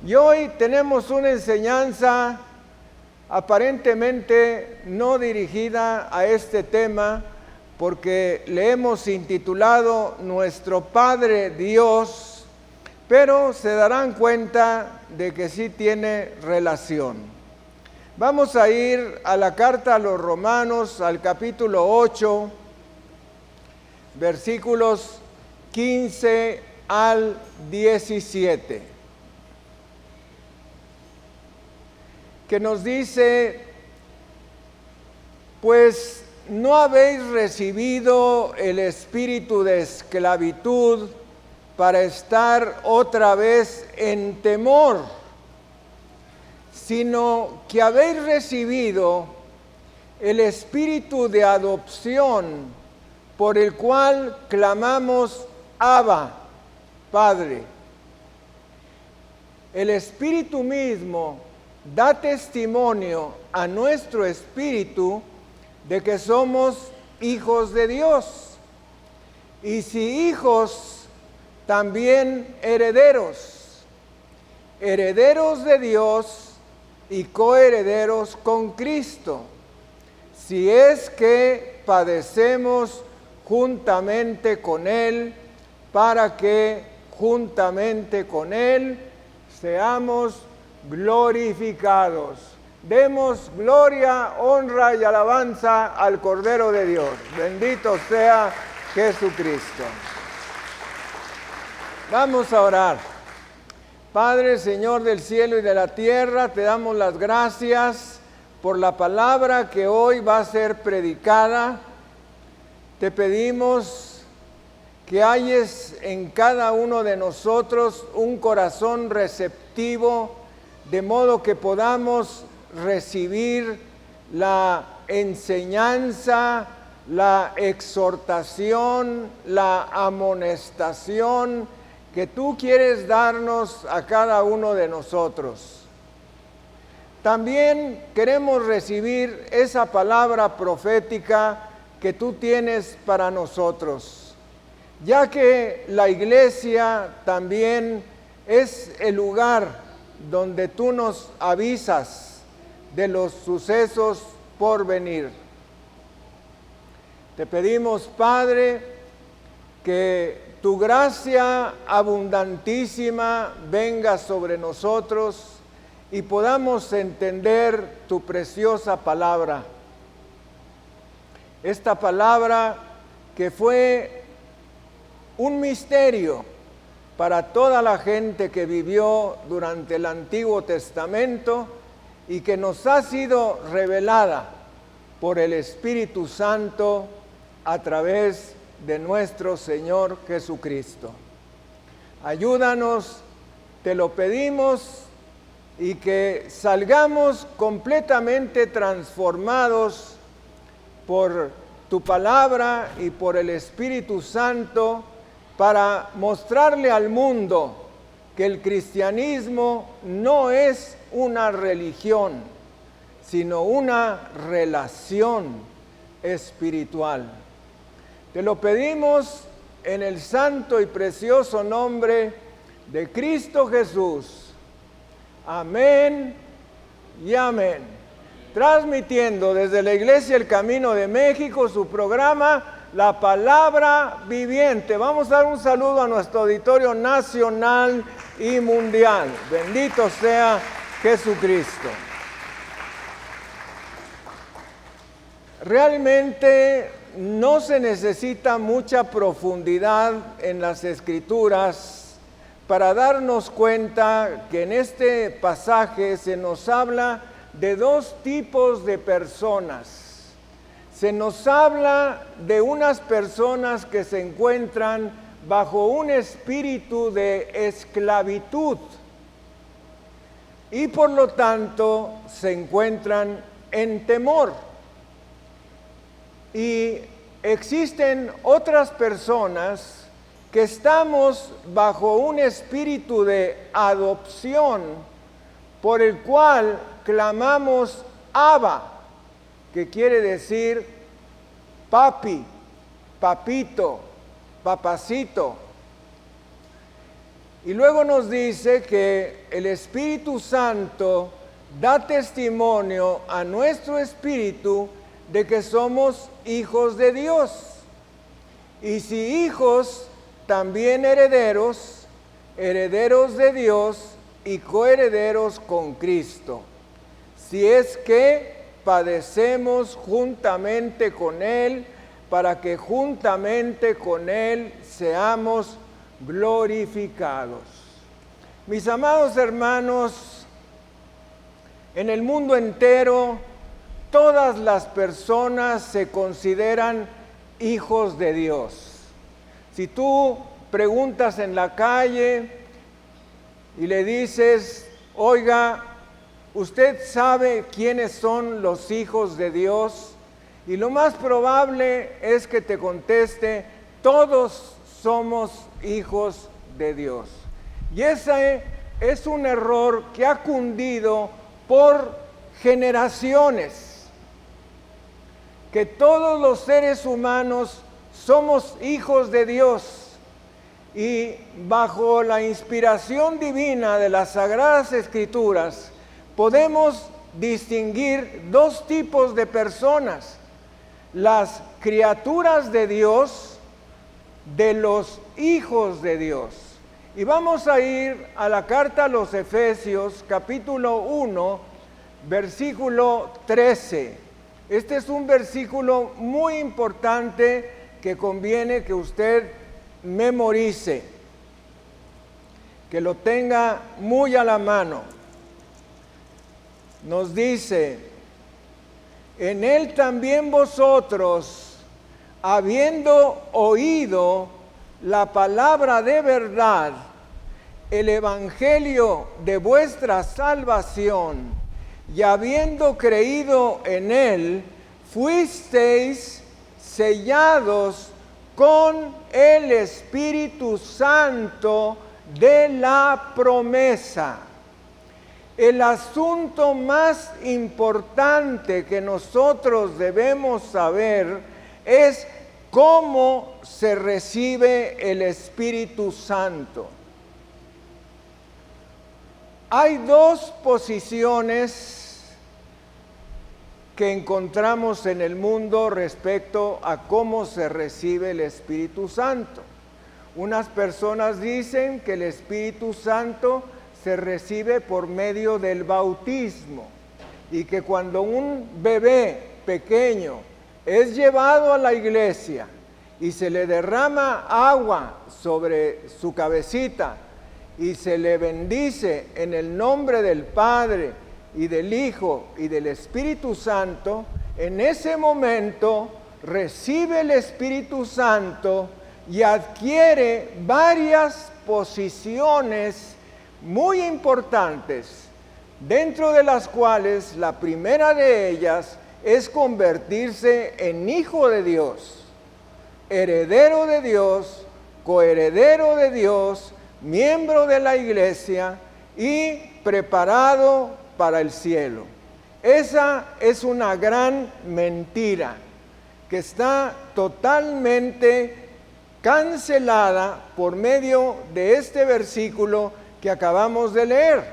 Y hoy tenemos una enseñanza aparentemente no dirigida a este tema, porque le hemos intitulado Nuestro Padre Dios, pero se darán cuenta de que sí tiene relación. Vamos a ir a la carta a los Romanos, al capítulo 8, versículos 15 al 17, que nos dice: pues no habéis recibido el espíritu de esclavitud para estar otra vez en temor, sino que habéis recibido el espíritu de adopción, por el cual clamamos: Abba, Padre. El Espíritu mismo da testimonio a nuestro espíritu de que somos hijos de Dios. Y si hijos, también herederos, herederos de Dios y coherederos con Cristo, si es que padecemos juntamente con Él, para que juntamente con Él seamos glorificados. Demos gloria, honra y alabanza al Cordero de Dios. Bendito sea Jesucristo. Vamos a orar. Padre, Señor del cielo y de la tierra, te damos las gracias por la palabra que hoy va a ser predicada. Te pedimos que halles en cada uno de nosotros un corazón receptivo, de modo que podamos recibir la enseñanza, la exhortación, la amonestación que tú quieres darnos a cada uno de nosotros. También queremos recibir esa palabra profética que tú tienes para nosotros, ya que la iglesia también es el lugar donde tú nos avisas de los sucesos por venir. Te pedimos, Padre, que tu gracia abundantísima venga sobre nosotros y podamos entender tu preciosa palabra. Esta palabra que fue un misterio para toda la gente que vivió durante el Antiguo Testamento y que nos ha sido revelada por el Espíritu Santo a través de nuestro Señor Jesucristo. Ayúdanos, te lo pedimos, y que salgamos completamente transformados por tu palabra y por el Espíritu Santo, para mostrarle al mundo que el cristianismo no es una religión, sino una relación espiritual. Te lo pedimos en el santo y precioso nombre de Cristo Jesús. Amén y amén. Transmitiendo desde la Iglesia El Camino de México su programa La Palabra Viviente. Vamos a dar un saludo a nuestro auditorio nacional y mundial. Bendito sea Jesucristo. Realmente no se necesita mucha profundidad en las Escrituras para darnos cuenta que en este pasaje se nos habla de dos tipos de personas. Se nos habla de unas personas que se encuentran bajo un espíritu de esclavitud y por lo tanto se encuentran en temor. Y existen otras personas que estamos bajo un espíritu de adopción, por el cual clamamos Abba, que quiere decir papi, papito, papacito. Y luego nos dice que el Espíritu Santo da testimonio a nuestro espíritu de que somos hijos de Dios. Y si hijos, también herederos, herederos de Dios y coherederos con Cristo. Si es que padecemos juntamente con Él, para que juntamente con Él seamos glorificados. Mis amados hermanos, en el mundo entero, todas las personas se consideran hijos de Dios. Si tú preguntas en la calle y le dices, oiga, ¿usted sabe quiénes son los hijos de Dios? Y lo más probable es que te conteste, todos somos hijos de Dios. Y ese es un error que ha cundido por generaciones, que todos los seres humanos somos hijos de Dios y bajo la inspiración divina de las Sagradas Escrituras podemos distinguir dos tipos de personas: las criaturas de Dios de los hijos de Dios. Y vamos a ir a la carta a los Efesios, capítulo 1, versículo 13. Este es un versículo muy importante que conviene que usted memorice, que lo tenga muy a la mano. Nos dice, en Él también vosotros, habiendo oído la palabra de verdad, el evangelio de vuestra salvación, y habiendo creído en Él, fuisteis sellados con el Espíritu Santo de la promesa. El asunto más importante que nosotros debemos saber es cómo se recibe el Espíritu Santo. Hay dos posiciones que encontramos en el mundo respecto a cómo se recibe el Espíritu Santo. Unas personas dicen que el Espíritu Santo se recibe por medio del bautismo y que cuando un bebé pequeño es llevado a la iglesia y se le derrama agua sobre su cabecita y se le bendice en el nombre del Padre y del Hijo y del Espíritu Santo, en ese momento recibe el Espíritu Santo y adquiere varias posiciones muy importantes, dentro de las cuales la primera de ellas es convertirse en hijo de Dios, heredero de Dios, coheredero de Dios, miembro de la iglesia y preparado para el cielo. Esa es una gran mentira que está totalmente cancelada por medio de este versículo que acabamos de leer.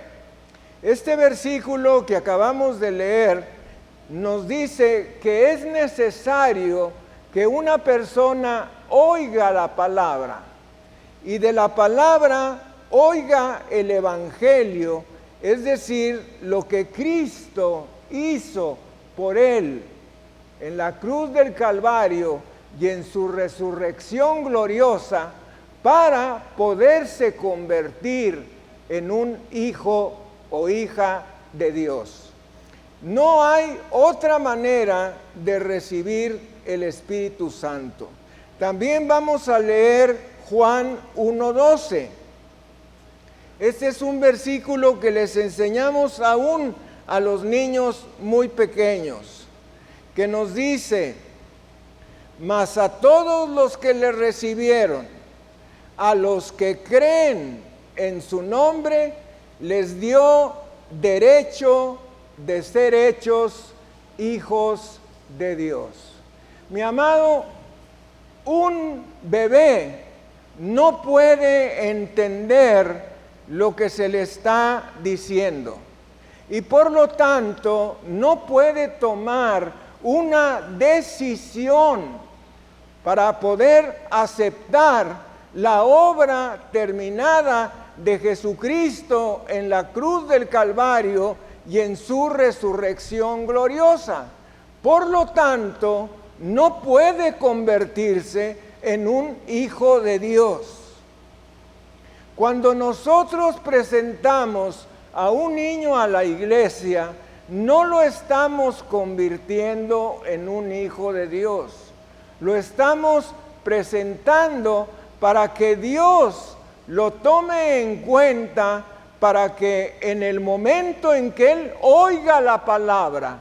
Este versículo que acabamos de leer nos dice que es necesario que una persona oiga la palabra y de la palabra oiga el evangelio, es decir, lo que Cristo hizo por él en la cruz del Calvario y en su resurrección gloriosa para poderse convertir en un hijo o hija de Dios. No hay otra manera de recibir el Espíritu Santo. También vamos a leer Juan 1:12. Este es un versículo que les enseñamos aún a los niños muy pequeños, que nos dice, mas a todos los que le recibieron, a los que creen en su nombre, les dio derecho de ser hechos hijos de Dios. Mi amado, un bebé no puede entender lo que se le está diciendo y por lo tanto no puede tomar una decisión para poder aceptar la obra terminada de Jesucristo en la cruz del Calvario y en su resurrección gloriosa. Por lo tanto, no puede convertirse en un hijo de Dios. Cuando nosotros presentamos a un niño a la iglesia, no lo estamos convirtiendo en un hijo de Dios. Lo estamos presentando para que Dios lo tome en cuenta, para que en el momento en que Él oiga la palabra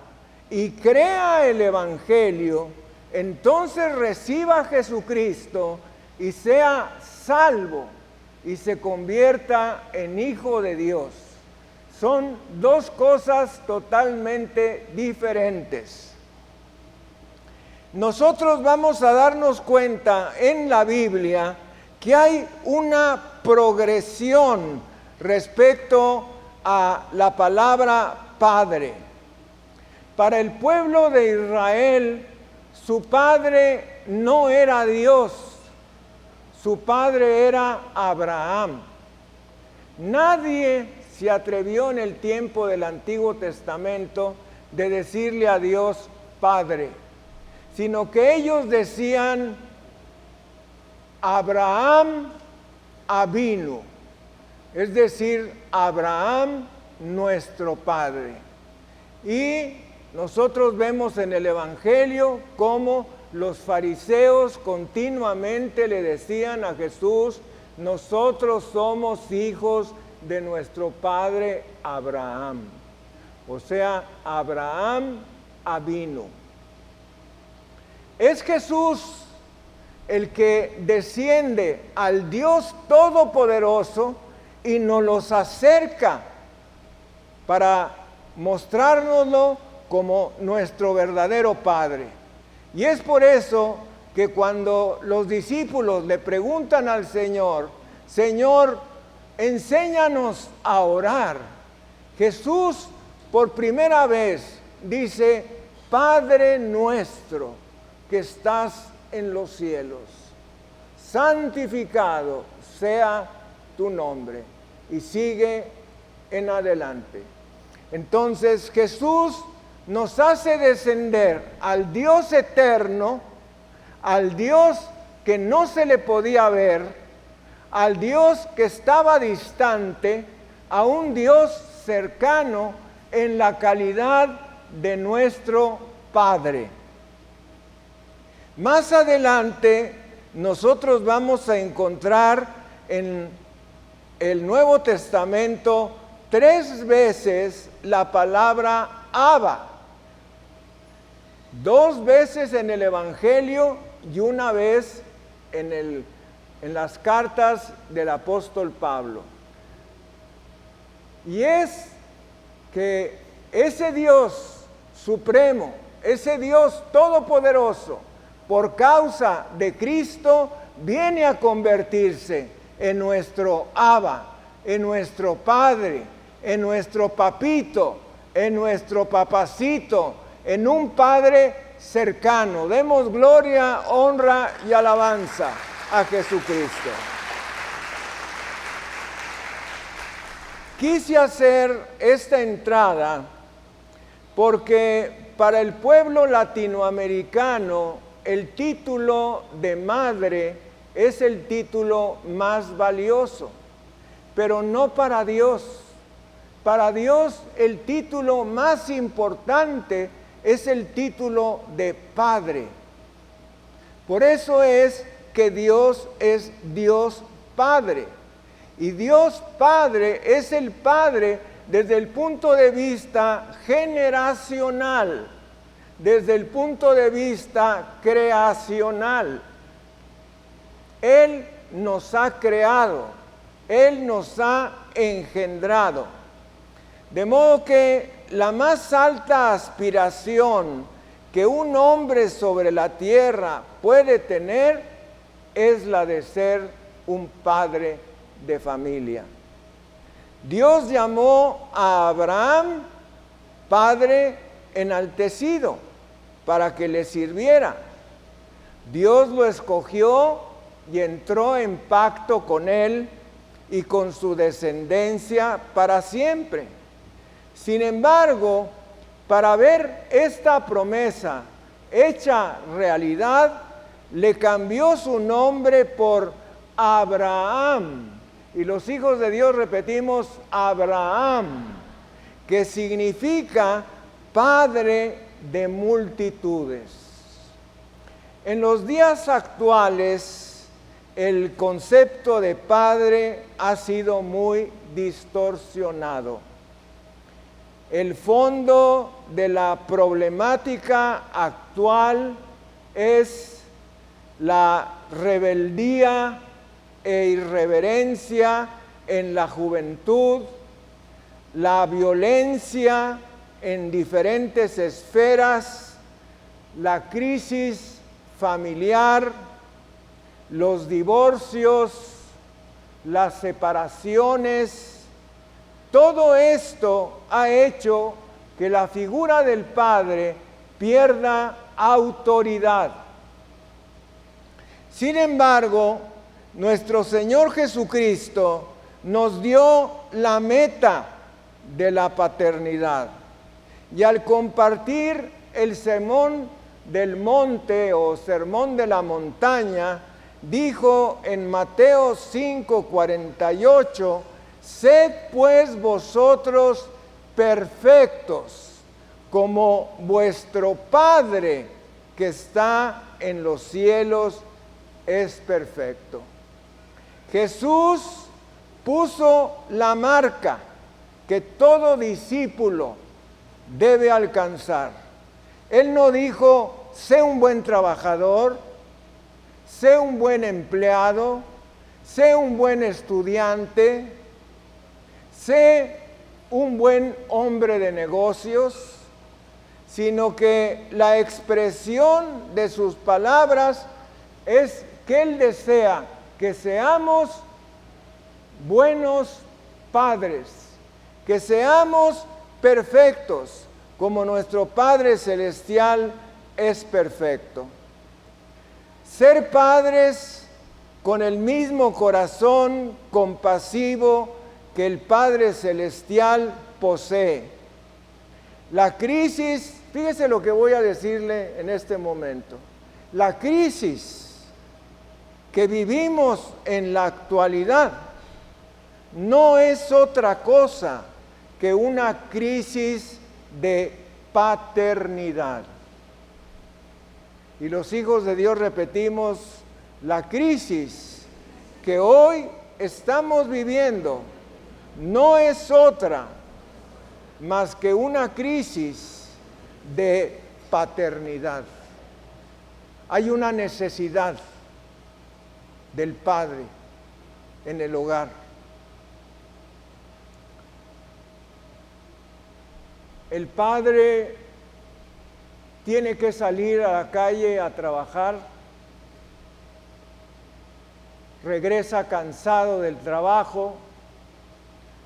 y crea el Evangelio, entonces reciba a Jesucristo y sea salvo y se convierta en hijo de Dios. Son dos cosas totalmente diferentes. Nosotros vamos a darnos cuenta en la Biblia que hay una progresión respecto a la palabra Padre. Para el pueblo de Israel, su padre no era Dios, su padre era Abraham. Nadie se atrevió en el tiempo del Antiguo Testamento de decirle a Dios Padre, sino que ellos decían Abraham Avinu, es decir, Abraham nuestro Padre. Y nosotros vemos en el Evangelio cómo los fariseos continuamente le decían a Jesús, nosotros somos hijos de nuestro padre Abraham. O sea, Abraham Avinu. Es Jesús el que desciende al Dios Todopoderoso y nos los acerca para mostrárnoslo como nuestro verdadero Padre. Y es por eso que cuando los discípulos le preguntan al Señor, Señor, enséñanos a orar, Jesús por primera vez dice, Padre nuestro que estás en los cielos, santificado sea tu nombre. Y sigue en adelante. Entonces Jesús nos hace descender al Dios eterno, al Dios que no se le podía ver, al Dios que estaba distante, a un Dios cercano en la calidad de nuestro Padre. Más adelante nosotros vamos a encontrar en el Nuevo Testamento 3 veces la palabra Abba. 2 veces en el Evangelio y una vez en las cartas del apóstol Pablo. Y es que ese Dios supremo, ese Dios todopoderoso, por causa de Cristo, viene a convertirse en nuestro Abba, en nuestro Padre, en nuestro papito, en nuestro papacito, en un Padre cercano. Demos gloria, honra y alabanza a Jesucristo. Quise hacer esta entrada porque para el pueblo latinoamericano el título de madre es el título más valioso, pero no para Dios. Para Dios el título más importante es el título de Padre. Por eso es que Dios es Dios Padre. Y Dios Padre es el Padre desde el punto de vista generacional, desde el punto de vista creacional. Él nos ha creado, Él nos ha engendrado. De modo que la más alta aspiración que un hombre sobre la tierra puede tener es la de ser un padre de familia. Dios llamó a Abraham padre enaltecido para que le sirviera. Dios lo escogió y entró en pacto con él y con su descendencia para siempre. Sin embargo, para ver esta promesa hecha realidad, le cambió su nombre por Abraham. Y los hijos de Dios repetimos Abraham, que significa padre de multitudes. En los días actuales, el concepto de padre ha sido muy distorsionado. El fondo de la problemática actual es la rebeldía e irreverencia en la juventud, la violencia en diferentes esferas, la crisis familiar, los divorcios, las separaciones. Todo esto ha hecho que la figura del padre pierda autoridad. Sin embargo, nuestro Señor Jesucristo nos dio la meta de la paternidad. Y al compartir el sermón del monte o sermón de la montaña, dijo en Mateo 5:48, sed pues vosotros perfectos, como vuestro Padre que está en los cielos es perfecto. Jesús puso la marca que todo discípulo debe alcanzar. Él no dijo, sé un buen trabajador, sé un buen empleado, sé un buen estudiante, sé un buen hombre de negocios, sino que la expresión de sus palabras es que Él desea que seamos buenos padres, que seamos perfectos, como nuestro Padre Celestial es perfecto. Ser padres con el mismo corazón compasivo que el Padre Celestial posee. La crisis, fíjese lo que voy a decirle en este momento, la crisis que vivimos en la actualidad no es otra cosa que una crisis de paternidad. Y los hijos de Dios repetimos, la crisis que hoy estamos viviendo no es otra más que una crisis de paternidad. Hay una necesidad del padre en el hogar. El padre tiene que salir a la calle a trabajar, regresa cansado del trabajo,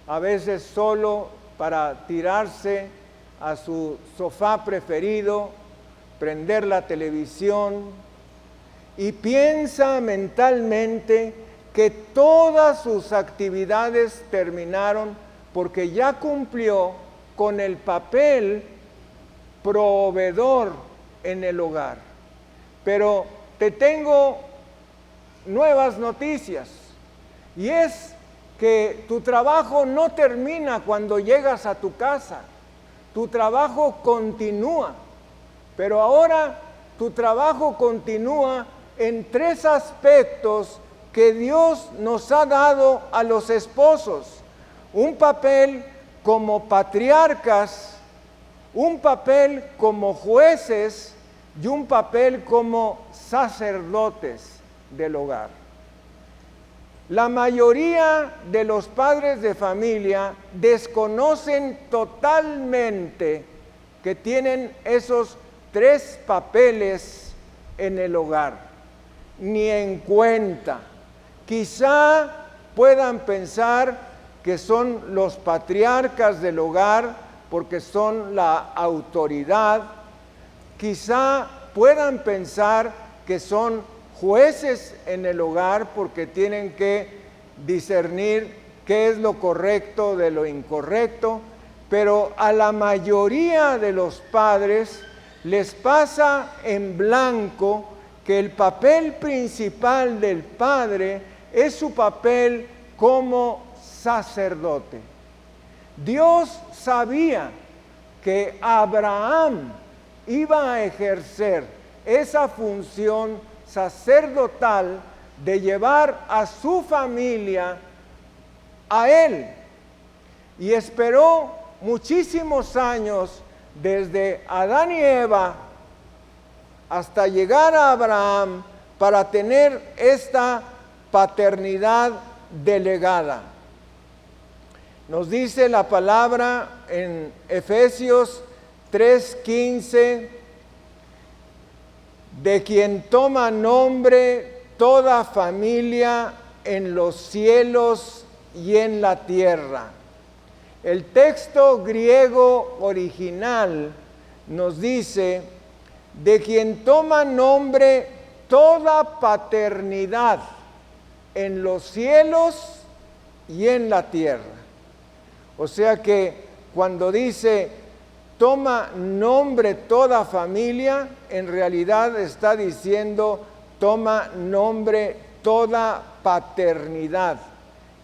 a veces solo para tirarse a su sofá preferido, prender la televisión y piensa mentalmente que todas sus actividades terminaron porque ya cumplió con el papel proveedor en el hogar. Pero te tengo nuevas noticias, y es que tu trabajo no termina cuando llegas a tu casa, tu trabajo continúa, pero ahora tu trabajo continúa en 3 aspectos que Dios nos ha dado a los esposos: un papel como patriarcas, un papel como jueces y un papel como sacerdotes del hogar. La mayoría de los padres de familia desconocen totalmente que tienen esos 3 papeles en el hogar, ni en cuenta. Quizá puedan pensar que son los patriarcas del hogar porque son la autoridad. Quizá puedan pensar que son jueces en el hogar porque tienen que discernir qué es lo correcto de lo incorrecto, pero a la mayoría de los padres les pasa en blanco que el papel principal del padre es su papel como sacerdote. Dios sabía que Abraham iba a ejercer esa función sacerdotal de llevar a su familia a él, y esperó muchísimos años desde Adán y Eva hasta llegar a Abraham para tener esta paternidad delegada. Nos dice la palabra en Efesios 3:15, de quien toma nombre toda familia en los cielos y en la tierra. El texto griego original nos dice, de quien toma nombre toda paternidad en los cielos y en la tierra. O sea que cuando dice toma nombre toda familia, en realidad está diciendo toma nombre toda paternidad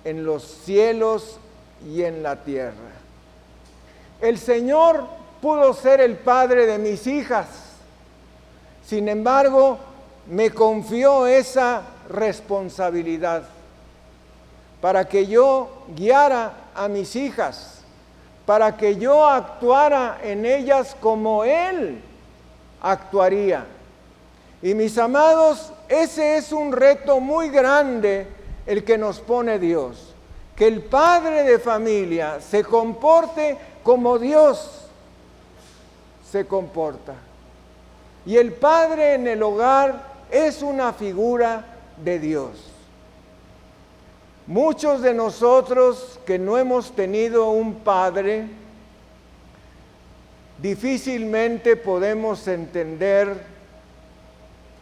en los cielos y en la tierra. El Señor pudo ser el padre de mis hijas, sin embargo, me confió esa responsabilidad para que yo guiara a mis hijas, para que yo actuara en ellas como Él actuaría. Y mis amados, ese es un reto muy grande el que nos pone Dios, que el padre de familia se comporte como Dios se comporta. Y el padre en el hogar es una figura de Dios. Muchos de nosotros que no hemos tenido un padre, difícilmente podemos entender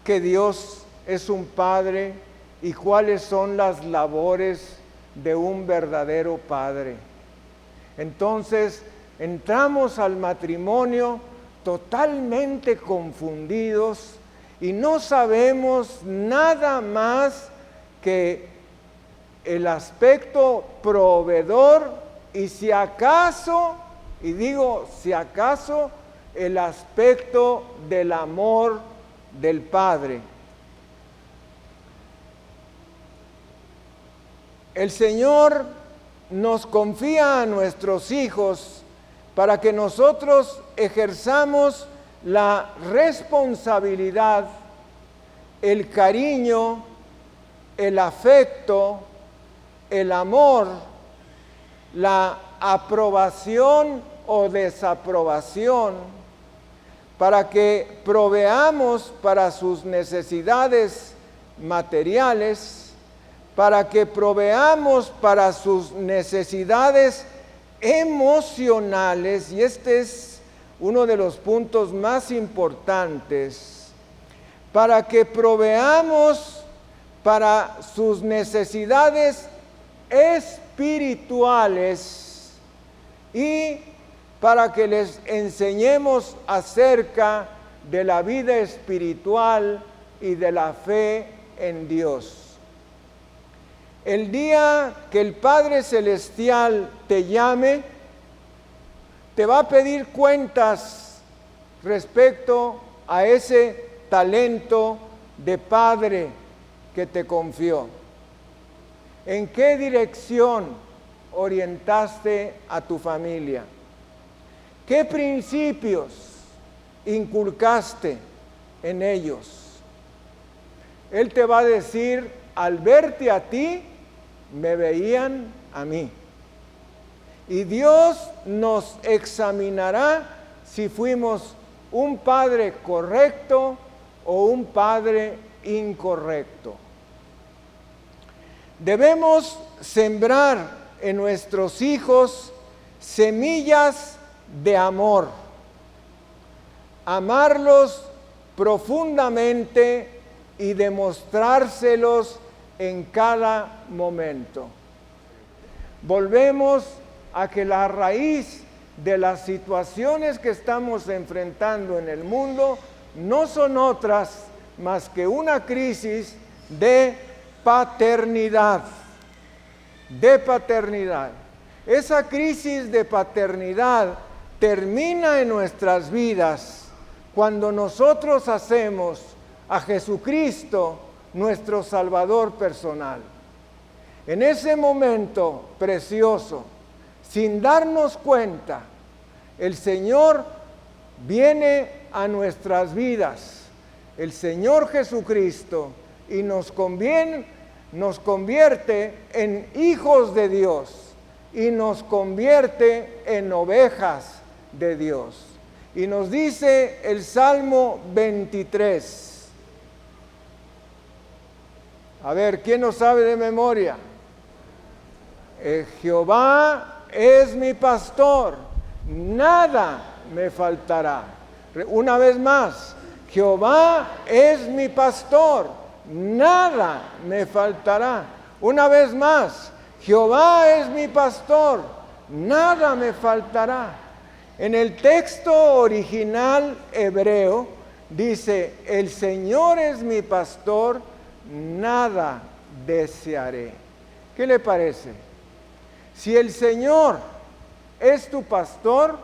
que Dios es un padre y cuáles son las labores de un verdadero padre. Entonces, entramos al matrimonio totalmente confundidos y no sabemos nada más que el aspecto proveedor y si acaso, y digo si acaso, el aspecto del amor del Padre. El Señor nos confía a nuestros hijos para que nosotros ejerzamos la responsabilidad, el cariño, el afecto, el amor, la aprobación o desaprobación, para que proveamos para sus necesidades materiales, para que proveamos para sus necesidades emocionales, y este es uno de los puntos más importantes, para que proveamos para sus necesidades espirituales y para que les enseñemos acerca de la vida espiritual y de la fe en Dios. El día que el Padre Celestial te llame, te va a pedir cuentas respecto a ese talento de padre que te confió. ¿En qué dirección orientaste a tu familia? ¿Qué principios inculcaste en ellos? Él te va a decir, al verte a ti, me veían a mí. Y Dios nos examinará si fuimos un padre correcto o un padre incorrecto. Debemos sembrar en nuestros hijos semillas de amor, amarlos profundamente y demostrárselos en cada momento. Volvemos a que la raíz de las situaciones que estamos enfrentando en el mundo no son otras más que una crisis de paternidad. Esa crisis de paternidad termina en nuestras vidas cuando nosotros hacemos a Jesucristo nuestro Salvador personal. En ese momento precioso, sin darnos cuenta, el Señor viene a nuestras vidas, el Señor Jesucristo, y nos convierte en hijos de Dios y nos convierte en ovejas de Dios. Y nos dice el Salmo 23. A ver, ¿quién no sabe de memoria? Jehová es mi pastor, nada me faltará. Una vez más, Jehová es mi pastor, nada me faltará. Una vez más, Jehová es mi pastor, nada me faltará. En el texto original hebreo dice, el Señor es mi pastor, nada desearé. ¿Qué le parece? Si el Señor es tu pastor,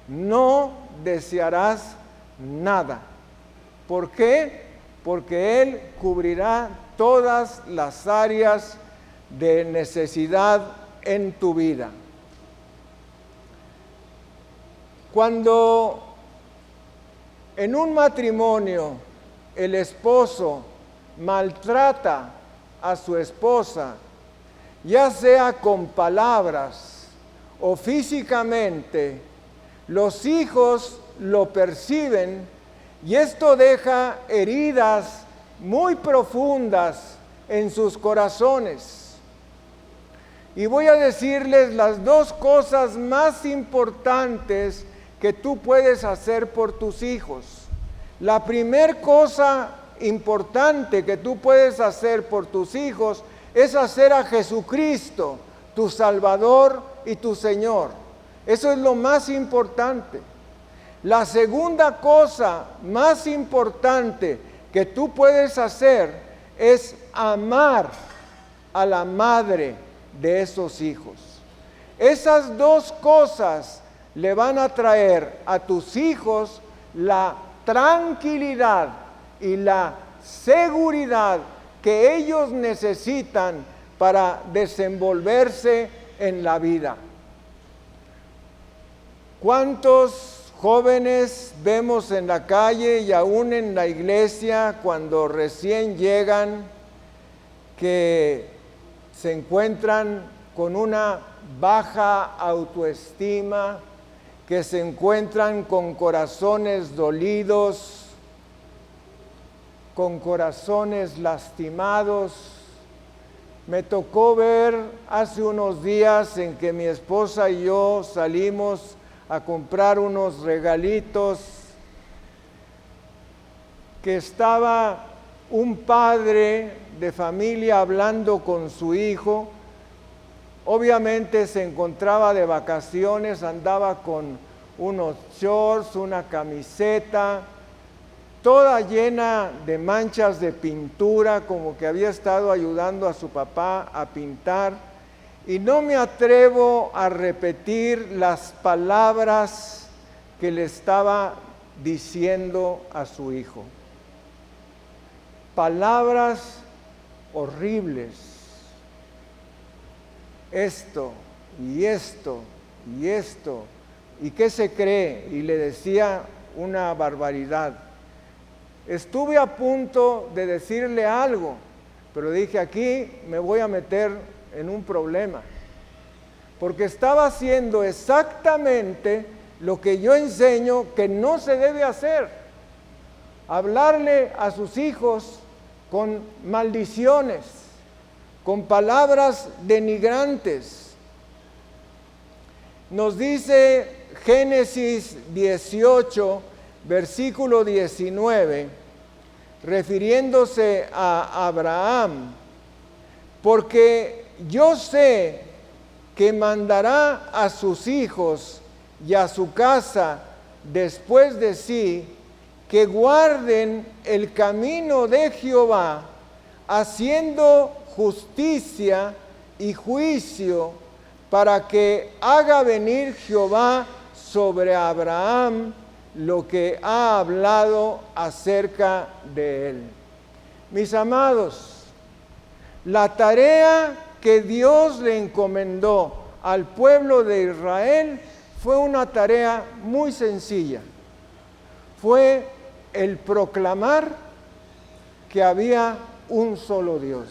no desearás nada. ¿Por qué? Porque Él cubrirá todas las áreas de necesidad en tu vida. Cuando en un matrimonio el esposo maltrata a su esposa, ya sea con palabras o físicamente, los hijos lo perciben y esto deja heridas muy profundas en sus corazones. Y voy a decirles las dos cosas más importantes que tú puedes hacer por tus hijos. La primera cosa importante que tú puedes hacer por tus hijos es hacer a Jesucristo tu Salvador y tu Señor. Eso es lo más importante. La segunda cosa más importante que tú puedes hacer es amar a la madre de esos hijos. Esas dos cosas le van a traer a tus hijos la tranquilidad y la seguridad que ellos necesitan para desenvolverse en la vida. ¿Cuántos jóvenes vemos en la calle y aún en la iglesia cuando recién llegan que se encuentran con una baja autoestima, que se encuentran con corazones dolidos, con corazones lastimados? Me tocó ver hace unos días en que mi esposa y yo salimos a comprar unos regalitos, que estaba un padre de familia hablando con su hijo. Obviamente se encontraba de vacaciones, andaba con unos shorts, una camiseta, toda llena de manchas de pintura, como que había estado ayudando a su papá a pintar. Y no me atrevo a repetir las palabras que le estaba diciendo a su hijo. Palabras horribles. Esto, y esto, y esto. ¿Y qué se cree? Y le decía una barbaridad. Estuve a punto de decirle algo, pero dije, aquí me voy a meter en un problema, porque estaba haciendo exactamente lo que yo enseño que no se debe hacer: hablarle a sus hijos con maldiciones, con palabras denigrantes. Nos dice Génesis 18, versículo 19, refiriéndose a Abraham: porque yo sé que mandará a sus hijos y a su casa después de sí, que guarden el camino de Jehová, haciendo justicia y juicio, para que haga venir Jehová sobre Abraham lo que ha hablado acerca de él. Mis amados, la tarea que Dios le encomendó al pueblo de Israel fue una tarea muy sencilla. Fue el proclamar que había un solo Dios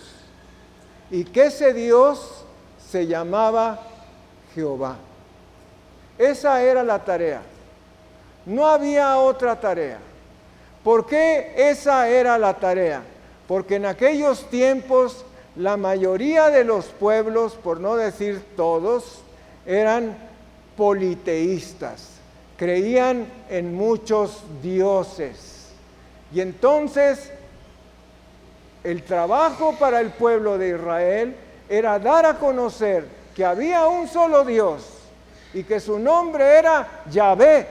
y que ese Dios se llamaba Jehová. Esa era la tarea. No había otra tarea. ¿Por qué esa era la tarea? Porque en aquellos tiempos la mayoría de los pueblos, por no decir todos, eran politeístas. Creían en muchos dioses. Y entonces el trabajo para el pueblo de Israel era dar a conocer que había un solo Dios y que su nombre era Yahvé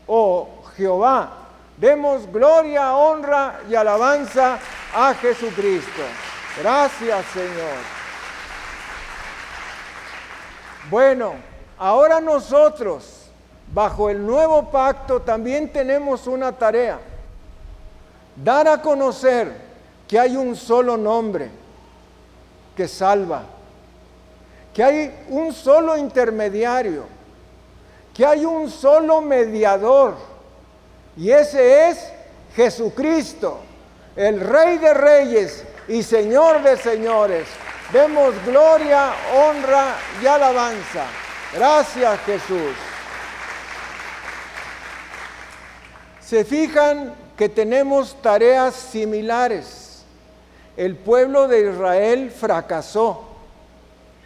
o Jehová. Demos gloria, honra y alabanza a Jesucristo. Gracias, Señor. Bueno, ahora nosotros, bajo el nuevo pacto, también tenemos una tarea: dar a conocer que hay un solo nombre que salva, que hay un solo intermediario, que hay un solo mediador, y ese es Jesucristo, el Rey de Reyes y Señor de señores. Demos gloria, honra y alabanza. Gracias, Jesús. Se fijan que tenemos tareas similares. El pueblo de Israel fracasó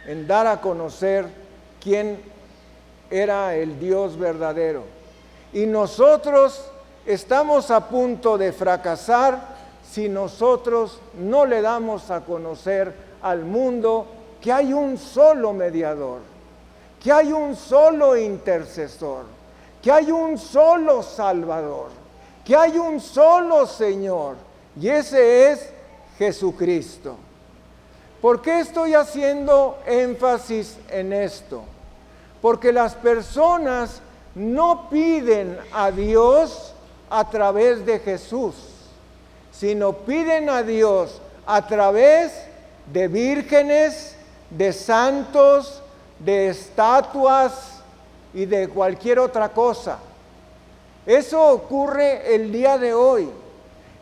en dar a conocer quién era el Dios verdadero. Y nosotros estamos a punto de fracasar si nosotros no le damos a conocer al mundo que hay un solo mediador, que hay un solo intercesor, que hay un solo Salvador, que hay un solo Señor, y ese es Jesucristo. ¿Por qué estoy haciendo énfasis en esto? Porque las personas no piden a Dios a través de Jesús, sino piden a Dios a través de vírgenes, de santos, de estatuas y de cualquier otra cosa. Eso ocurre el día de hoy.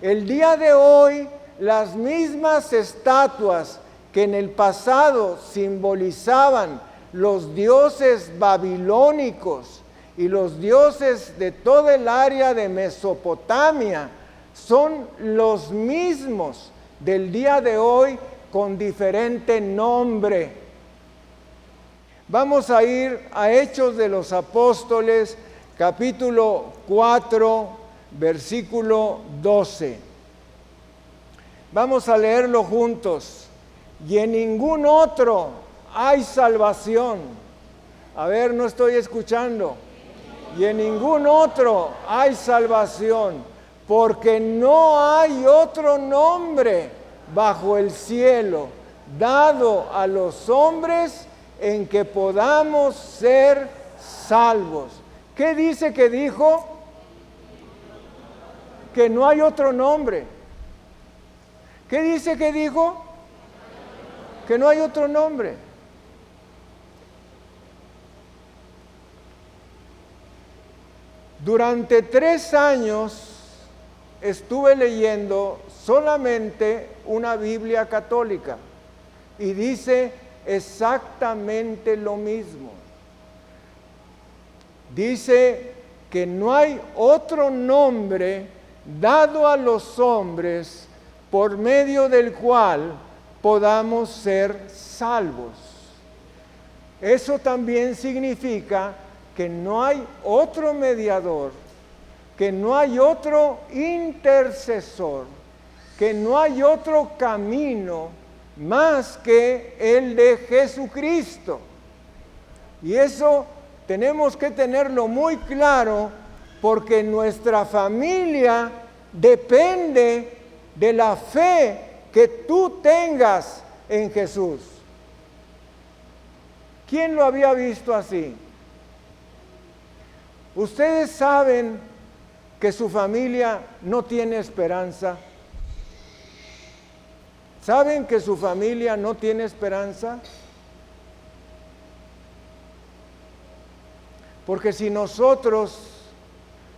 El día de hoy, las mismas estatuas que en el pasado simbolizaban los dioses babilónicos y los dioses de toda el área de Mesopotamia, son los mismos del día de hoy con diferente nombre. Vamos a ir a Hechos de los Apóstoles, capítulo 4, versículo 12. Vamos a leerlo juntos. Y en ningún otro hay salvación. A ver, no estoy escuchando. Y en ningún otro hay salvación, porque no hay otro nombre bajo el cielo dado a los hombres en que podamos ser salvos. ¿Qué dice que dijo? Que no hay otro nombre. ¿Qué dice que dijo? Que no hay otro nombre. Durante 3 años estuve leyendo solamente una Biblia católica y dice exactamente lo mismo. Dice que no hay otro nombre dado a los hombres por medio del cual podamos ser salvos. Eso también significa que no hay otro mediador, que no hay otro intercesor, que no hay otro camino más que el de Jesucristo. Y eso tenemos que tenerlo muy claro, porque nuestra familia depende de la fe que tú tengas en Jesús. ¿Quién lo había visto así? Ustedes saben que su familia no tiene esperanza. ¿Saben que su familia no tiene esperanza? Porque si nosotros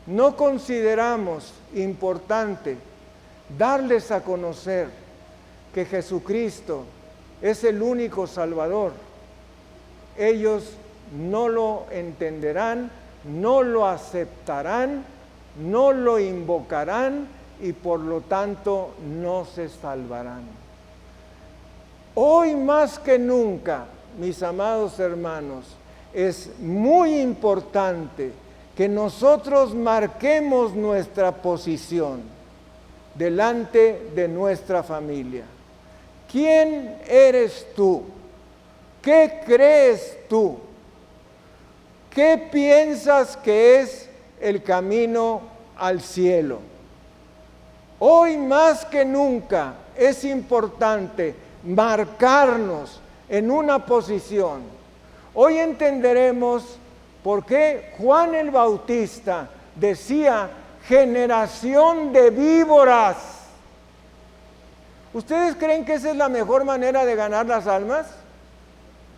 no consideramos importante darles a conocer que Jesucristo es el único Salvador, ellos no lo entenderán, no lo aceptarán, no lo invocarán y por lo tanto no se salvarán. Hoy más que nunca, mis amados hermanos, es muy importante que nosotros marquemos nuestra posición delante de nuestra familia. ¿Quién eres tú? ¿Qué crees tú? ¿Qué piensas que es el camino al cielo? Hoy más que nunca es importante marcarnos en una posición. Hoy entenderemos por qué Juan el Bautista decía: generación de víboras. ¿Ustedes creen que esa es la mejor manera de ganar las almas?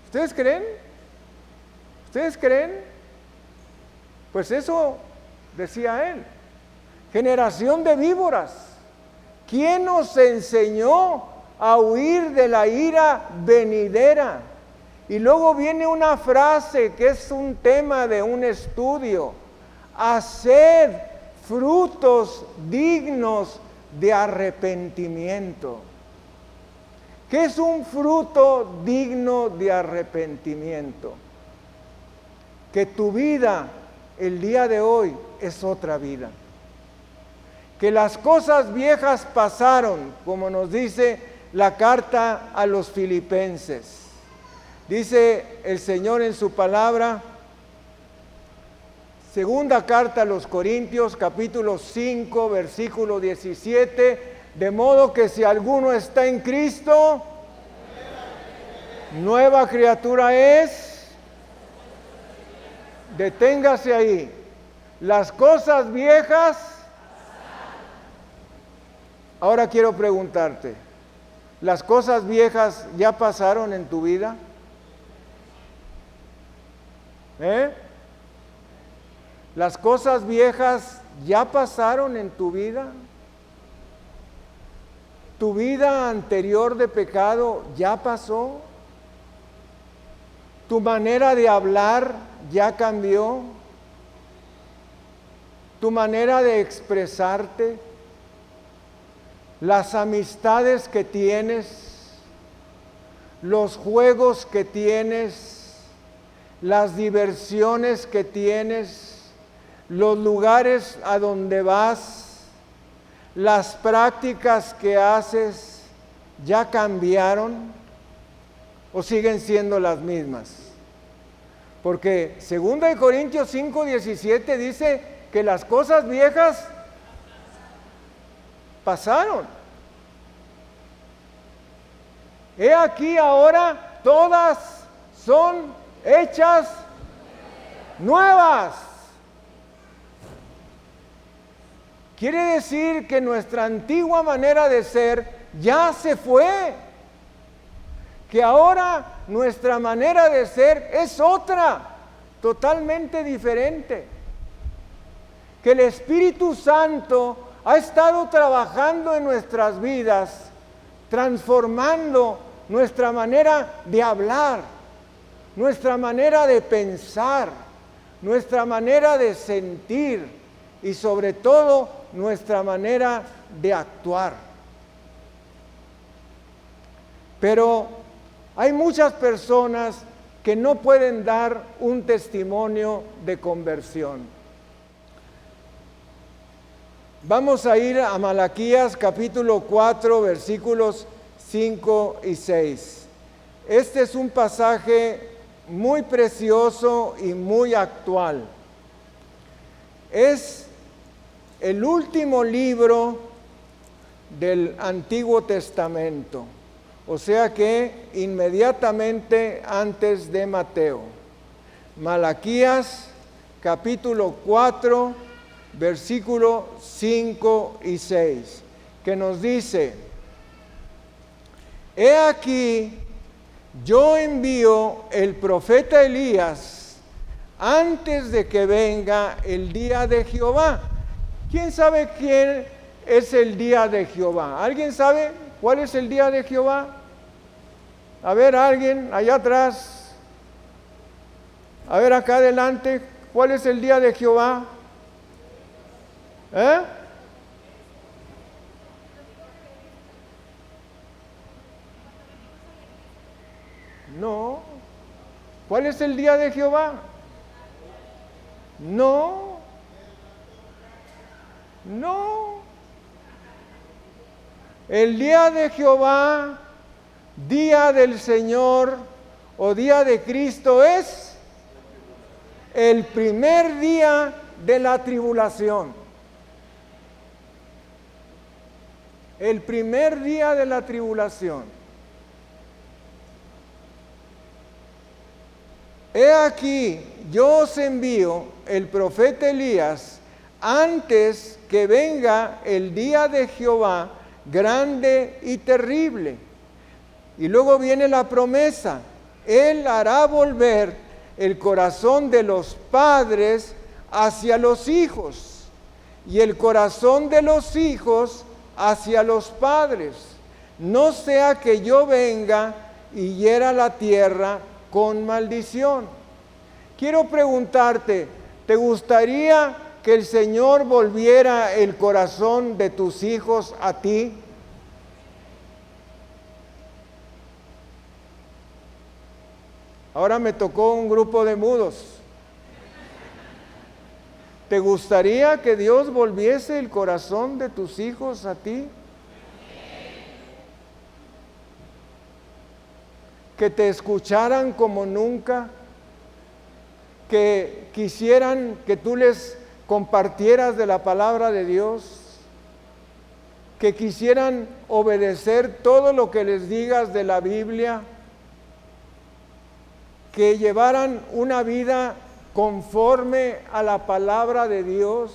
¿Ustedes creen? ¿Ustedes creen? Pues eso decía él. Generación de víboras. ¿Quién nos enseñó a huir de la ira venidera? Y luego viene una frase que es un tema de un estudio: haced frutos dignos de arrepentimiento. ¿Qué es un fruto digno de arrepentimiento? Que tu vida el día de hoy es otra vida. Que las cosas viejas pasaron, como nos dice la carta a los Filipenses. Dice el Señor en su palabra, segunda carta a los Corintios, capítulo 5, versículo 17, de modo que si alguno está en Cristo, nueva criatura es. Deténgase ahí. Las cosas viejas. Ahora quiero preguntarte, ¿las cosas viejas ya pasaron en tu vida? ¿Las cosas viejas ya pasaron en tu vida? ¿Tu vida anterior de pecado ya pasó? ¿Tu manera de hablar ya cambió? ¿Tu manera de expresarte? ¿Las amistades que tienes? ¿Los juegos que tienes? ¿Las diversiones que tienes? ¿Los lugares a donde vas? ¿Las prácticas que haces ya cambiaron o siguen siendo las mismas? Porque 2 Corintios 5:17 dice que las cosas viejas pasaron. He aquí ahora todas son hechas nuevas. Quiere decir que nuestra antigua manera de ser ya se fue, que ahora nuestra manera de ser es otra, totalmente diferente, que el Espíritu Santo ha estado trabajando en nuestras vidas, transformando nuestra manera de hablar, nuestra manera de pensar, nuestra manera de sentir y sobre todo nuestra manera de actuar. Pero hay muchas personas que no pueden dar un testimonio de conversión. Vamos a ir a Malaquías capítulo 4, versículos 5 y 6. Este es un pasaje muy precioso y muy actual. Es el último libro del Antiguo Testamento, o sea que inmediatamente antes de Mateo. Malaquías capítulo 4, versículo 5 y 6, que nos dice: He aquí, yo envío el profeta Elías antes de que venga el día de Jehová. ¿Quién sabe quién es el día de Jehová? ¿Alguien sabe cuál es el día de Jehová? A ver, alguien allá atrás. A ver, acá adelante, ¿cuál es el día de Jehová? No. ¿Cuál es el día de Jehová? No. El día de Jehová, día del Señor o día de Cristo, es el primer día de la tribulación. El primer día de la tribulación. He aquí, yo os envío el profeta Elías antes que venga el día de Jehová grande y terrible. Y luego viene la promesa: Él hará volver el corazón de los padres hacia los hijos, y el corazón de los hijos hacia los padres, no sea que yo venga y hiera la tierra con maldición. Quiero preguntarte, ¿te gustaría que el Señor volviera el corazón de tus hijos a ti? Ahora me tocó un grupo de mudos. ¿Te gustaría que Dios volviese el corazón de tus hijos a ti? Que te escucharan como nunca, que quisieran que tú les compartieras de la palabra de Dios, que quisieran obedecer todo lo que les digas de la Biblia, que llevaran una vida conforme a la palabra de Dios.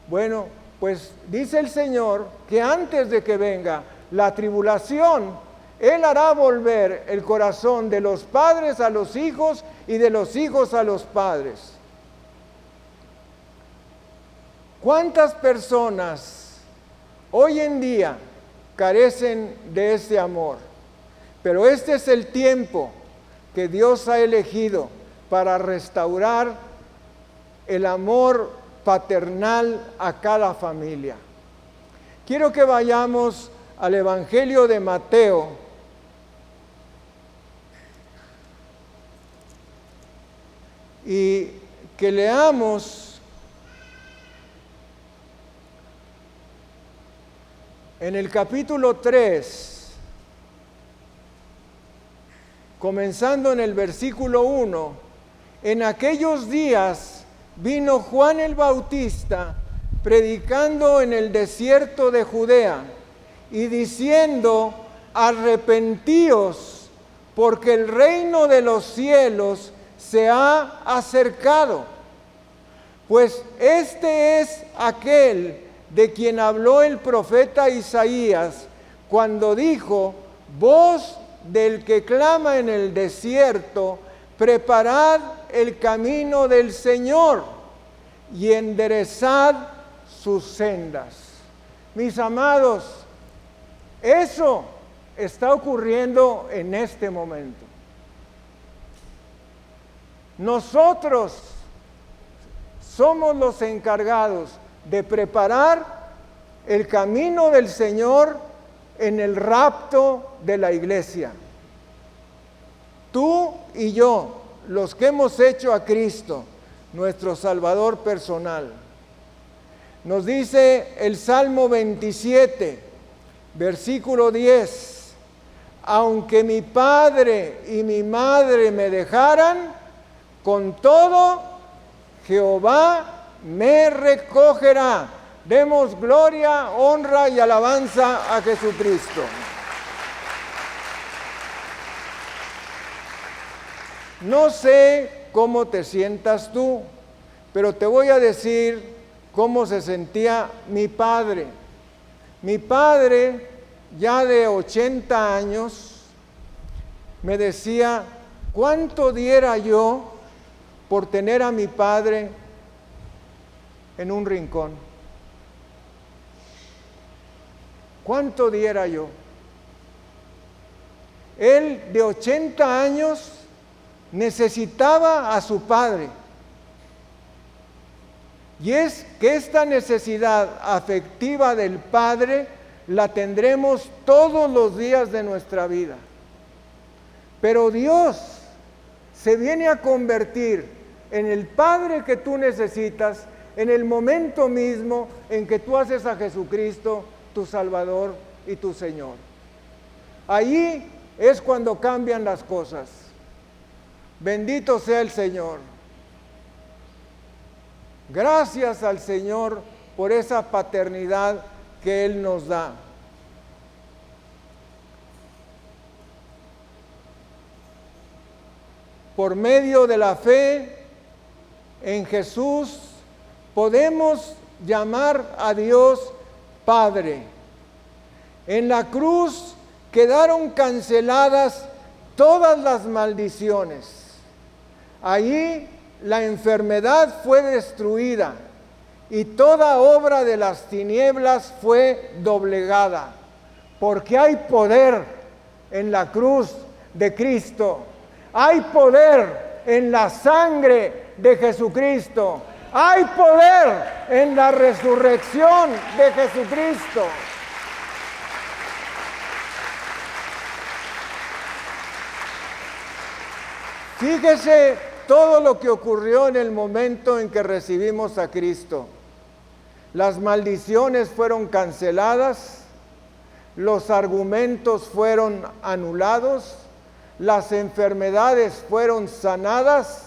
Bueno, pues dice el Señor que antes de que venga la tribulación, Él hará volver el corazón de los padres a los hijos y de los hijos a los padres. ¿Cuántas personas hoy en día carecen de ese amor? Pero este es el tiempo que Dios ha elegido para restaurar el amor paternal a cada familia. Quiero que vayamos al Evangelio de Mateo, y que leamos en el capítulo 3, comenzando en el versículo 1. En aquellos días vino Juan el Bautista predicando en el desierto de Judea y diciendo: arrepentíos, porque el reino de los cielos se ha acercado. Pues este es aquel de quien habló el profeta Isaías cuando dijo: voz del que clama en el desierto, preparad el camino del Señor y enderezad sus sendas. Mis amados, eso está ocurriendo en este momento. Nosotros somos los encargados de preparar el camino del Señor en el rapto de la iglesia. Tú y yo, los que hemos hecho a Cristo nuestro Salvador personal. Nos dice el Salmo 27, versículo 10, aunque mi padre y mi madre me dejaran, con todo Jehová me recogerá. Demos gloria, honra y alabanza a Jesucristo. No sé cómo te sientas tú, pero te voy a decir cómo se sentía mi padre. Mi padre, ya de 80 años, me decía, ¿cuánto diera yo por tener a mi padre en un rincón? ¿Cuánto diera yo? Él, de 80 años, necesitaba a su padre. Y es que esta necesidad afectiva del padre la tendremos todos los días de nuestra vida. Pero Dios se viene a convertir en el padre que tú necesitas en el momento mismo en que tú haces a Jesucristo tu Salvador y tu Señor. Ahí es cuando cambian las cosas. Bendito sea el Señor. Gracias al Señor por esa paternidad que Él nos da. Por medio de la fe en Jesús podemos llamar a Dios Padre. En la cruz quedaron canceladas todas las maldiciones. Allí la enfermedad fue destruida y toda obra de las tinieblas fue doblegada, porque hay poder en la cruz de Cristo, hay poder en la sangre de Jesucristo, hay poder en la resurrección de Jesucristo. Fíjese todo lo que ocurrió en el momento en que recibimos a Cristo. Las maldiciones fueron canceladas, los argumentos fueron anulados, las enfermedades fueron sanadas,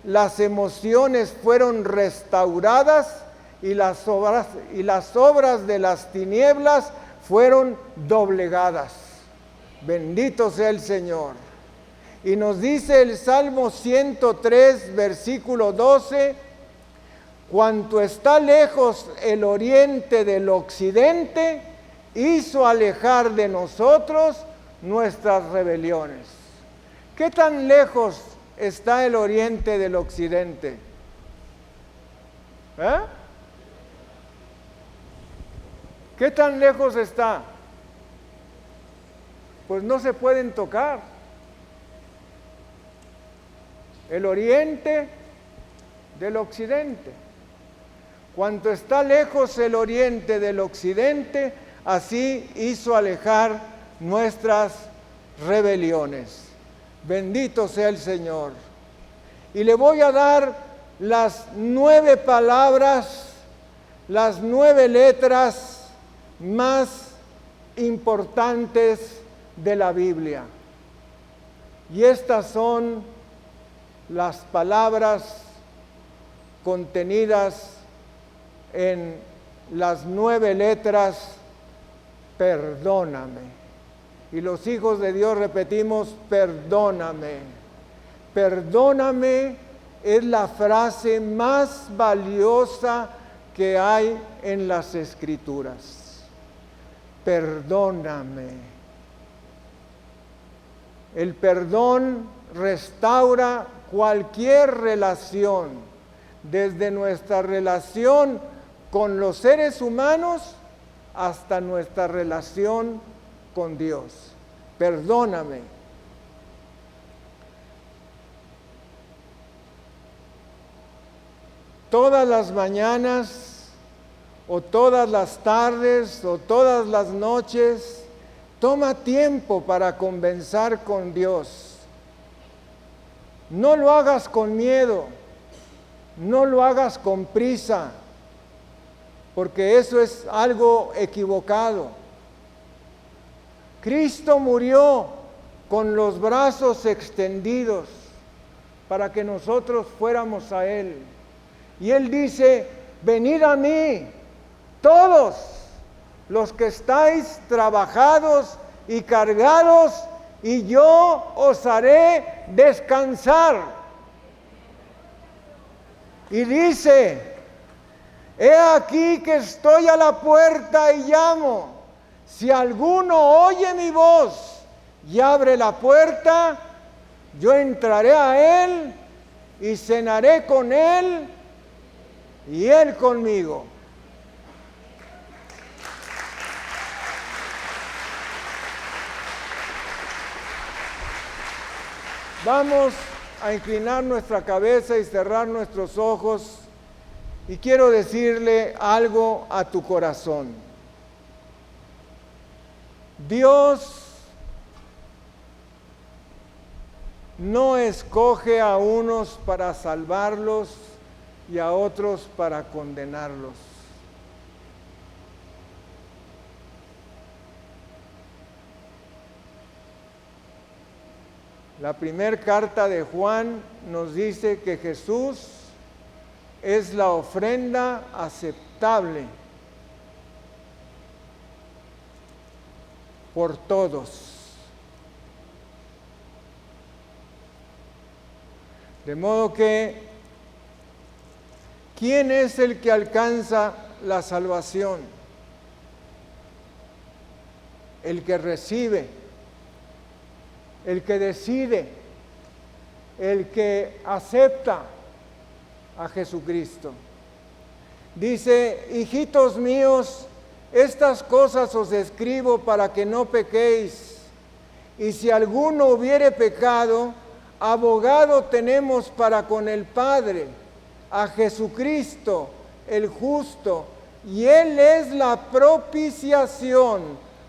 las emociones fueron restauradas y las obras de las tinieblas fueron doblegadas. Bendito sea el Señor. Y nos dice el Salmo 103, versículo 12, cuanto está lejos el oriente del occidente, hizo alejar de nosotros nuestras rebeliones. ¿Qué tan lejos está el oriente del occidente? ¿Qué tan lejos está? Pues no se pueden tocar. El oriente del occidente. Cuanto está lejos el oriente del occidente, así hizo alejar nuestras rebeliones. Bendito sea el Señor. Y le voy a dar las 9 palabras, las 9 letras más importantes de la Biblia. Y estas son las palabras contenidas en las 9 letras, perdóname. Y los hijos de Dios repetimos, perdóname. Perdóname es la frase más valiosa que hay en las Escrituras. Perdóname. El perdón restaura cualquier relación, desde nuestra relación con los seres humanos hasta nuestra relación con Dios. Perdóname. Todas las mañanas, o todas las tardes, o todas las noches, Toma tiempo para conversar con Dios. No lo hagas con miedo, no lo hagas con prisa, porque eso es algo equivocado. Cristo murió con los brazos extendidos para que nosotros fuéramos a Él. Y Él dice, venid a mí, todos los que estáis trabajados y cargados, y yo os haré descansar. Y dice, he aquí que estoy a la puerta y llamo. Si alguno oye mi voz y abre la puerta, yo entraré a él y cenaré con él y él conmigo. Vamos a inclinar nuestra cabeza y cerrar nuestros ojos, y quiero decirle algo a tu corazón. Dios no escoge a unos para salvarlos y a otros para condenarlos. La primera carta de Juan nos dice que Jesús es la ofrenda aceptable por todos. De modo que, ¿quién es el que alcanza la salvación? El que recibe, el que decide, el que acepta a Jesucristo. Dice, hijitos míos, estas cosas os escribo para que no pequéis. Y si alguno hubiere pecado, abogado tenemos para con el Padre, a Jesucristo, el justo, y Él es la propiciación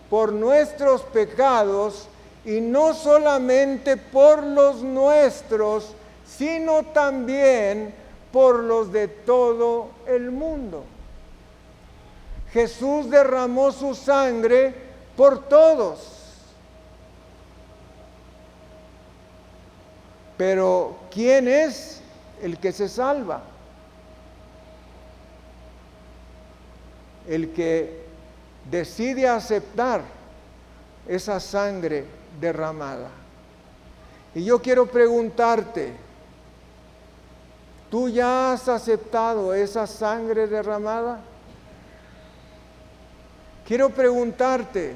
por nuestros pecados, y no solamente por los nuestros, sino también por los de todo el mundo. Jesús derramó su sangre por todos. Pero ¿quién es el que se salva? El que decide aceptar esa sangre derramada. Y yo quiero preguntarte, ¿tú ya has aceptado esa sangre derramada? Quiero preguntarte,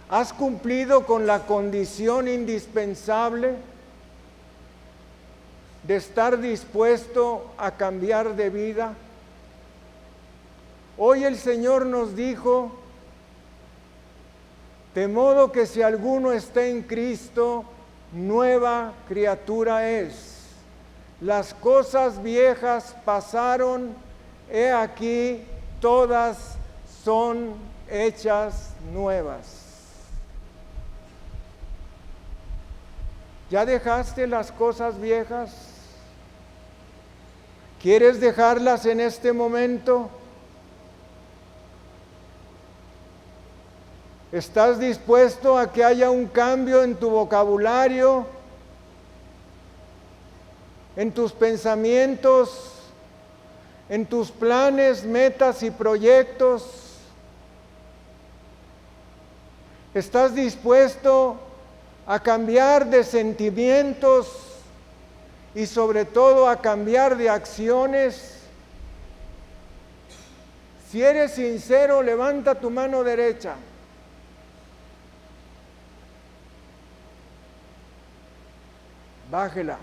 ¿has cumplido con la condición indispensable de estar dispuesto a cambiar de vida? Hoy el Señor nos dijo, de modo que si alguno está en Cristo, nueva criatura es. Las cosas viejas pasaron, he aquí, todas son hechas nuevas. ¿Ya dejaste las cosas viejas? ¿Quieres dejarlas en este momento? ¿Estás dispuesto a que haya un cambio en tu vocabulario, en tus pensamientos, en tus planes, metas y proyectos? ¿Estás dispuesto a cambiar de sentimientos y sobre todo a cambiar de acciones? Si eres sincero, levanta tu mano derecha. Bájela.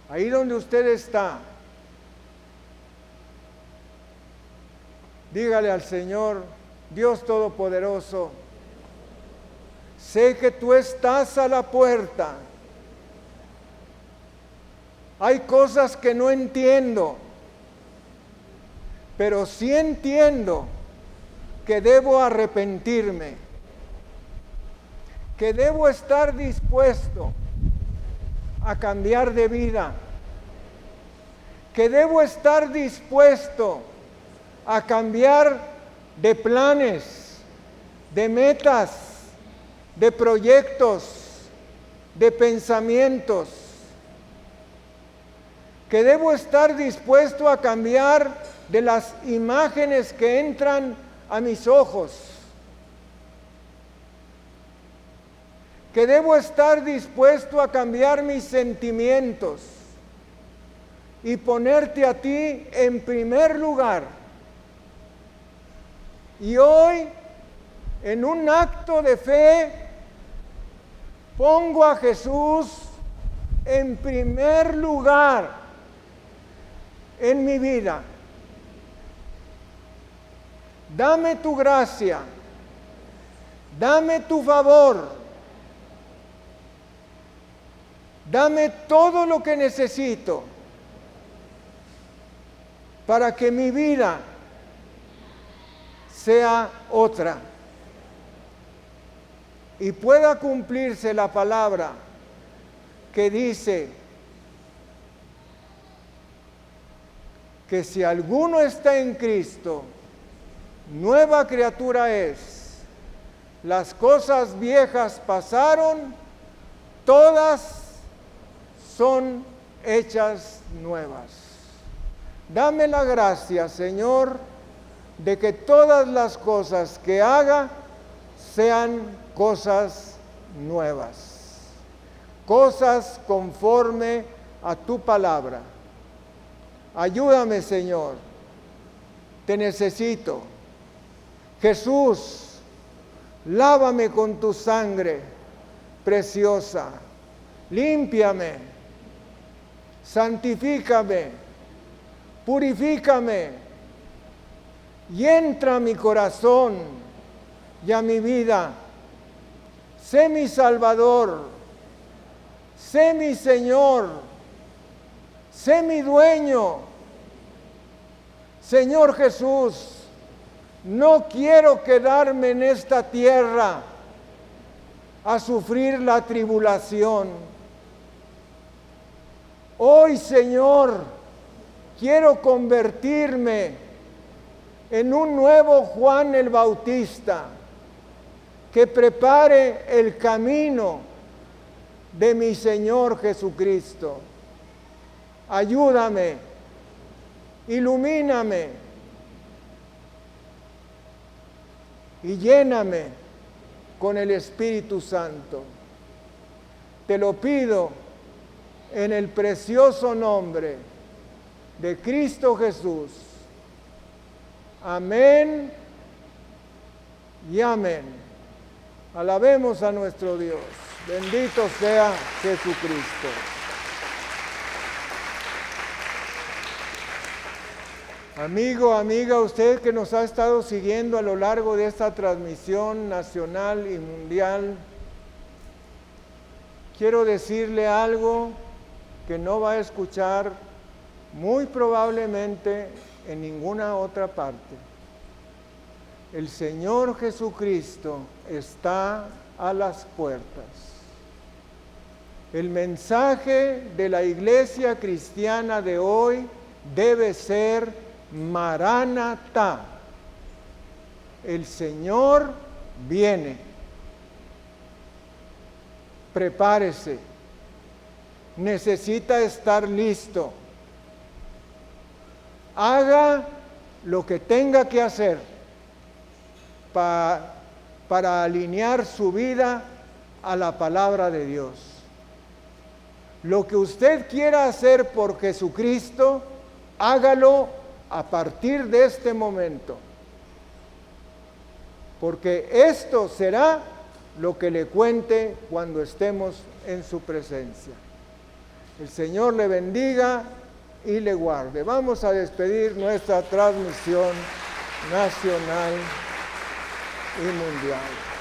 Ahí donde usted está, dígale al Señor, Dios Todopoderoso, sé que tú estás a la puerta. Hay cosas que no entiendo, pero sí entiendo que debo arrepentirme, que debo estar dispuesto a cambiar de vida, que debo estar dispuesto a cambiar de planes, de metas, de proyectos, de pensamientos, que debo estar dispuesto a cambiar de las imágenes que entran a mis ojos, que debo estar dispuesto a cambiar mis sentimientos y ponerte a ti en primer lugar. Y hoy, en un acto de fe, pongo a Jesús en primer lugar en mi vida. Dame tu gracia, dame tu favor, dame todo lo que necesito para que mi vida sea otra y pueda cumplirse la palabra que dice que si alguno está en Cristo, nueva criatura es. Las cosas viejas pasaron, todas son hechas nuevas. Dame la gracia, Señor, de que todas las cosas que haga sean cosas nuevas, cosas conforme a tu palabra. Ayúdame, Señor, te necesito. Jesús, lávame con tu sangre preciosa, límpiame, santifícame, purifícame y entra a mi corazón y a mi vida. Sé mi Salvador, sé mi Señor, sé mi dueño. Señor Jesús, no quiero quedarme en esta tierra a sufrir la tribulación. Hoy, Señor, quiero convertirme en un nuevo Juan el Bautista, que prepare el camino de mi Señor Jesucristo. Ayúdame, ilumíname y lléname con el Espíritu Santo. Te lo pido en el precioso nombre de Cristo Jesús. Amén y amén. Alabemos a nuestro Dios. Bendito sea Jesucristo. Amigo, amiga, usted que nos ha estado siguiendo a lo largo de esta transmisión nacional y mundial, quiero decirle algo que no va a escuchar muy probablemente en ninguna otra parte. El Señor Jesucristo está a las puertas. El mensaje de la iglesia cristiana de hoy debe ser Maranatá. El Señor viene. Prepárese. Necesita estar listo. Haga lo que tenga que hacer para alinear su vida a la palabra de Dios. Lo que usted quiera hacer por Jesucristo, hágalo a partir de este momento, porque esto será lo que le cuente cuando estemos en su presencia. El Señor le bendiga y le guarde. Vamos a despedir nuestra transmisión nacional y mundial.